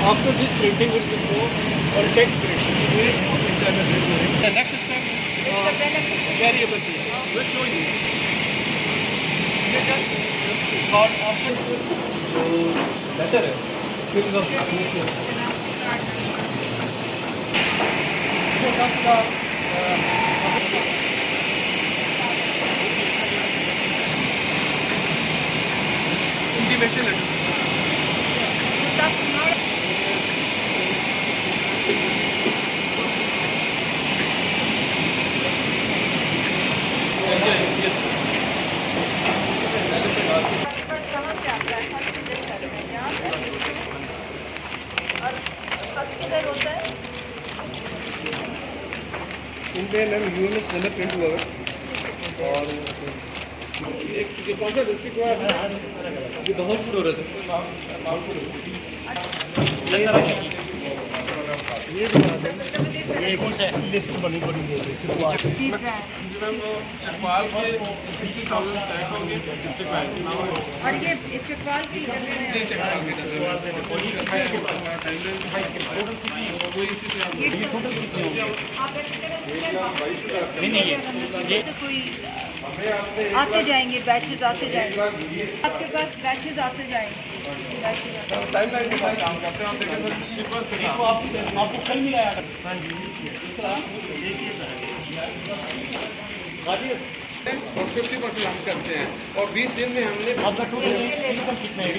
After this printing will go or text printing. The next step variable printing. We'll show you. Better है. Intimation letter. इनमें ma'am Younis number print हुआ है और एक कौन सा डिस्ट्रिक्ट हुआ है ये बहुत फ्लोर है ये कौन सा है लिस्ट बनी पड़ी है चकवाल के 50,000 टैग होंगे और ये चकवाल की आते जाएंगे बैचेस आते जाएंगे आपके पास बैचेस आते जाएंगे टाइमलाइन के साथ काम करते हैं आपको कल मिला है और 50% हम करते हैं और 20 दिन में हमने आपका टोटल कितना है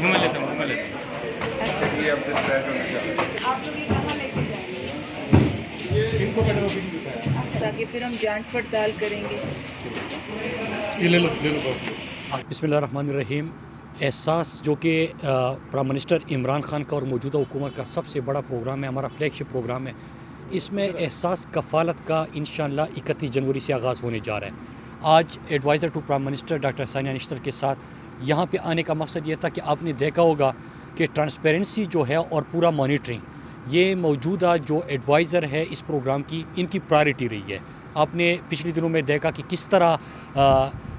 घुमा लेता हूँ ये अब आप लोग ये कहाँ लेके जाएंगे इनको ताकि फिर हम जांच पड़ताल करेंगे ये ले लो बिस्मिल्लाहिर्रहमानिर्रहीम। एहसास जो कि प्राइम मिनिस्टर इमरान खान का और मौजूदा हुकूमत का सबसे बड़ा प्रोग्राम है, हमारा फ्लैगशिप प्रोग्राम है। इसमें एहसास कफ़ालत का इंशाअल्लाह 31 जनवरी से आगाज़ होने जा रहा है। आज advisor to prime minister doctor Sania Nishtar के साथ यहाँ पे आने का मकसद ये था कि आपने देखा होगा कि ट्रांसपेरेंसी जो है और पूरा मॉनिटरिंग, ये मौजूदा जो एडवाइज़र है इस प्रोग्राम की, इनकी प्रायोरिटी रही है। आपने पिछले दिनों में देखा कि किस तरह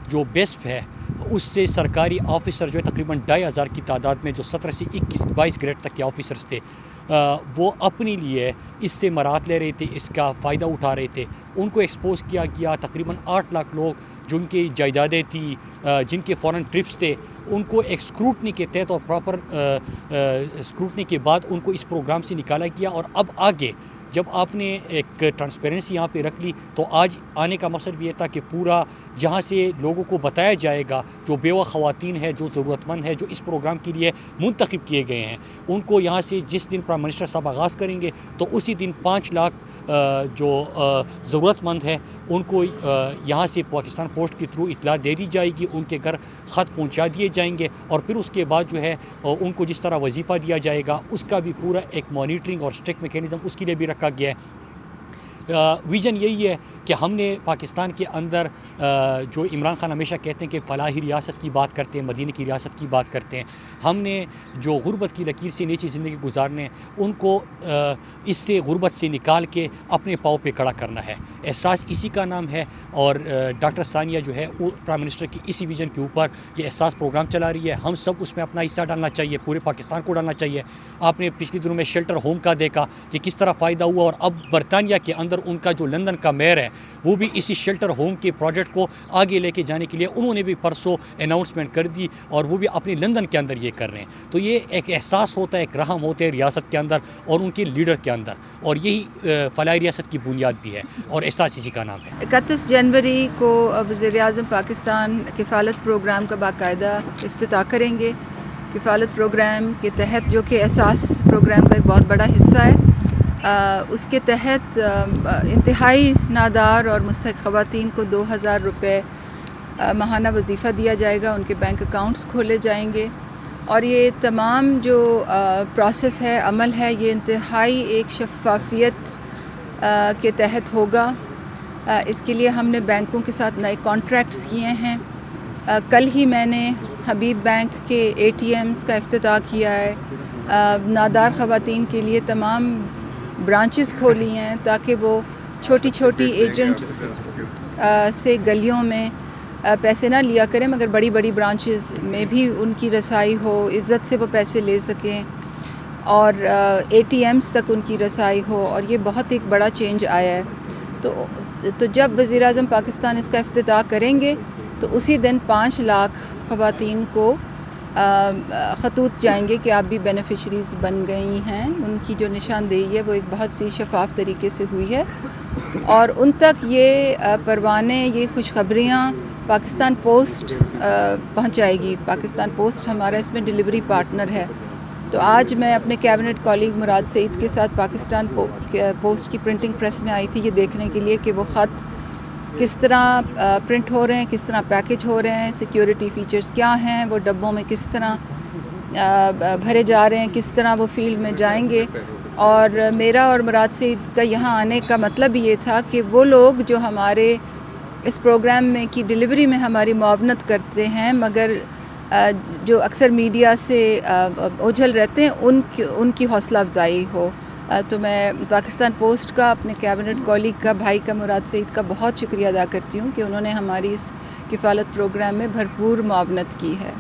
जो बेस्ट है उससे सरकारी ऑफिसर जो है तकरीबन 2,500 की तादाद में जो 17 से 22 ग्रेड तक के ऑफिसर्स थे वो अपने लिए इससे मराहत ले रहे थे, इसका फ़ायदा उठा रहे थे। उनको एक्सपोज़ किया गया। तकरीबन 8 लाख लोग जिनकी जायदादें थी, जिनके फ़ॉरेन ट्रिप्स थे, उनको एक स्क्रूटनी के तहत और प्रॉपर स्क्रूटनी के बाद उनको इस प्रोग्राम से निकाला गया। और अब आगे जब आपने एक ट्रांसपेरेंसी यहाँ पे रख ली तो आज आने का मकसद भी ये था कि पूरा जहाँ से लोगों को बताया जाएगा जो बेवा ख़वातीन है, जो ज़रूरतमंद है, जो इस प्रोग्राम के लिए मुंतखब किए गए हैं, उनको यहाँ से जिस दिन प्राइम मिनिस्टर साहब आगाज़ करेंगे तो उसी दिन 5 लाख जो ज़रूरतमंद है उनको यहाँ से पाकिस्तान पोस्ट के थ्रू इतला दे दी जाएगी, उनके घर ख़त पहुँचा दिए जाएंगे और फिर उसके बाद जो है उनको जिस तरह वजीफ़ा दिया जाएगा उसका भी पूरा एक मॉनिटरिंग और स्ट्रिक्ट मैकेनिज़्म उसके लिए भी रखा गया है। विज़न यही है कि हमने पाकिस्तान के अंदर जो इमरान खान हमेशा कहते हैं कि फ़लाही रियासत की बात करते हैं, मदीने की रियासत की बात करते हैं, हमने जो गुरबत की लकीर से नीचे ज़िंदगी गुजारने उनको इससे गुरबत से निकाल के अपने पाँव पे खड़ा करना है। एहसास इसी का नाम है और डॉक्टर सानिया जो है वो प्राइम मिनिस्टर की इसी विज़न के ऊपर ये एहसास प्रोग्राम चला रही है। हम सब उसमें अपना हिस्सा डालना चाहिए, पूरे पाकिस्तान को डालना चाहिए। आपने पिछले दिनों में शेल्टर होम का देखा कि किस तरह फ़ायदा हुआ और अब बरतानिया के अंदर उनका जो लंदन का मेयर है वो भी इसी शेल्टर होम के प्रोजेक्ट को आगे लेके जाने के लिए उन्होंने भी परसों अनाउंसमेंट कर दी और वो भी अपने लंदन के अंदर ये कर रहे हैं। तो ये एक एहसास होता है, एक रहम होता है रियासत के अंदर और उनके लीडर के अंदर, और यही फलाही रियासत की बुनियाद भी है और एहसास इसी का नाम है। 31 जनवरी को वज़ीर-ए-आज़म पाकिस्तान किफ़ालत प्रोग्राम का बाकायदा इफ्तिताह करेंगे। किफ़ालत प्रोग्राम के तहत जो कि एहसास प्रोग्राम का एक बहुत बड़ा हिस्सा है, उसके तहत इंतहाई नादार और मुस्तहिक़ ख़वातीन को 2,000 रुपये माहाना वजीफ़ा दिया जाएगा, उनके बैंक अकाउंट्स खोले जाएंगे और ये तमाम जो प्रोसेस है, अमल है, ये इंतहाई एक शफ़ाफ़ियत के तहत होगा। इसके लिए हमने बैंकों के साथ नए कॉन्ट्रैक्ट्स किए हैं। कल ही मैंने حبیب بینک کے ATMs کا افتتاح کیا ہے، نادار خواتین کے لیے تمام برانچز کھولی ہیں تاکہ وہ چھوٹی چھوٹی ایجنٹس سے گلیوں میں پیسے نہ لیا کریں، مگر بڑی بڑی برانچز میں بھی ان کی رسائی ہو، عزت سے وہ پیسے لے سکیں اور ATMs تک ان کی رسائی ہو، اور یہ بہت ایک بڑا چینج آیا ہے۔ تو جب وزیر اعظم پاکستان اس کا افتتاح کریں گے تو اسی دن 5 لاکھ خواتین کو خطوط جائیں گے کہ آپ بھی بینیفیشریز بن گئی ہیں۔ ان کی جو نشاندہی ہے وہ ایک بہت سی شفاف طریقے سے ہوئی ہے، اور ان تک یہ پروانے، یہ خوشخبریاں پاکستان پوسٹ پہنچائے گی۔ پاکستان پوسٹ ہمارا اس میں ڈیلیوری پارٹنر ہے۔ تو آج میں اپنے کیبنٹ کولیگ مراد سعید کے ساتھ پاکستان پوسٹ کی پرنٹنگ پریس میں آئی تھی یہ دیکھنے کے لیے کہ وہ خط کس طرح پرنٹ ہو رہے ہیں، کس طرح پیکج ہو رہے ہیں، سیکیورٹی فیچرز کیا ہیں، وہ ڈبوں میں کس طرح بھرے جا رہے ہیں، کس طرح وہ فیلڈ میں جائیں گے۔ اور میرا اور مراد سعید کا یہاں آنے کا مطلب یہ تھا کہ وہ لوگ جو ہمارے اس پروگرام میں کی ڈیلیوری میں ہماری معاونت کرتے ہیں مگر جو اکثر میڈیا سے اوجھل رہتے ہیں، ان کی حوصلہ افزائی ہو۔ تو میں پاکستان پوسٹ کا، اپنے کیبنٹ کولیگ کا، بھائی کا، مراد سعید کا بہت شکریہ ادا کرتی ہوں کہ انہوں نے ہماری اس کفالت پروگرام میں بھرپور معاونت کی ہے۔